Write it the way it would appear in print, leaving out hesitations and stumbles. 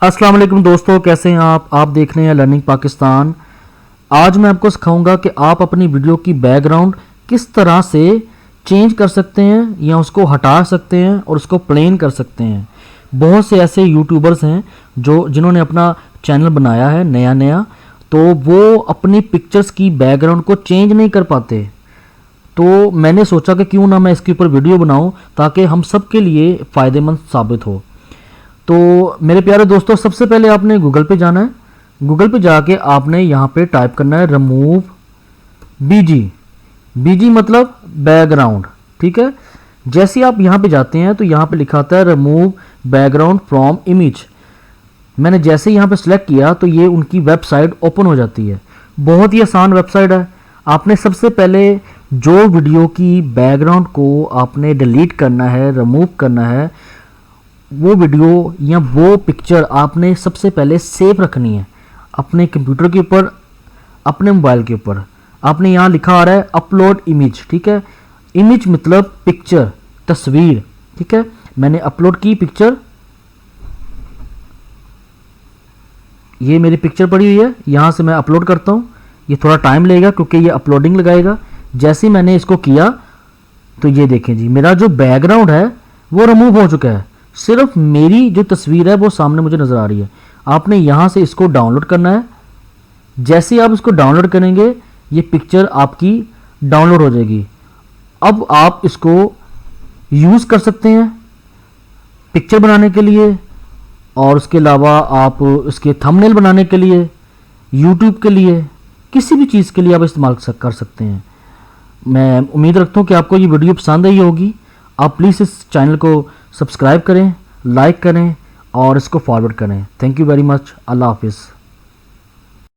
अस्सलाम वालेकुम दोस्तों, कैसे हैं आप देख रहे हैं लर्निंग पाकिस्तान। आज मैं आपको सिखाऊंगा कि आप अपनी वीडियो की बैकग्राउंड किस तरह से चेंज कर सकते हैं या उसको हटा सकते हैं और उसको प्लेन कर सकते हैं। बहुत से ऐसे यूट्यूबर्स हैं जिन्होंने अपना चैनल बनाया है नया, तो वो अपनी पिक्चर्स की बैकग्राउंड को चेंज नहीं कर पाते। तो मैंने सोचा कि क्यों ना मैं इसके ऊपर वीडियो बनाऊं ताकि हम सब के लिए फ़ायदेमंद साबित हो। तो मेरे प्यारे दोस्तों, सबसे पहले आपने गूगल पे जाना है। गूगल पे जाके आपने यहाँ पे टाइप करना है रिमूव बीजी मतलब बैकग्राउंड, ठीक है। जैसे आप यहाँ पे जाते हैं तो यहाँ पे लिखा आता है रिमूव बैकग्राउंड फ्रॉम इमेज। मैंने जैसे यहाँ पे सिलेक्ट किया तो ये उनकी वेबसाइट ओपन हो जाती है। बहुत ही आसान वेबसाइट है। आपने सबसे पहले जो वीडियो की बैकग्राउंड को आपने डिलीट करना है, रिमूव करना है, वो वीडियो या वो पिक्चर आपने सबसे पहले सेव रखनी है अपने कंप्यूटर के ऊपर, अपने मोबाइल के ऊपर। आपने यहाँ लिखा आ रहा है अपलोड इमेज, ठीक है। इमेज मतलब पिक्चर, तस्वीर, ठीक है। मैंने अपलोड की पिक्चर, ये मेरी पिक्चर पड़ी हुई है। यहाँ से मैं अपलोड करता हूँ। ये थोड़ा टाइम लगेगा क्योंकि ये अपलोडिंग लगाएगा। जैसे ही मैंने इसको किया तो ये देखें जी, मेरा जो बैकग्राउंड है वो रिमूव हो चुका है। सिर्फ मेरी जो तस्वीर है वो सामने मुझे नज़र आ रही है। आपने यहाँ से इसको डाउनलोड करना है। जैसे ही आप इसको डाउनलोड करेंगे ये पिक्चर आपकी डाउनलोड हो जाएगी। अब आप इसको यूज़ कर सकते हैं पिक्चर बनाने के लिए, और उसके अलावा आप इसके थंबनेल बनाने के लिए, यूट्यूब के लिए, किसी भी चीज़ के लिए आप इस्तेमाल कर सकते हैं। मैं उम्मीद रखता हूँ कि आपको ये वीडियो पसंद आई होगी। आप प्लीज़ इस चैनल को सब्सक्राइब करें, लाइक करें और इसको फॉरवर्ड करें। Thank you very much. अल्लाह हाफिज़।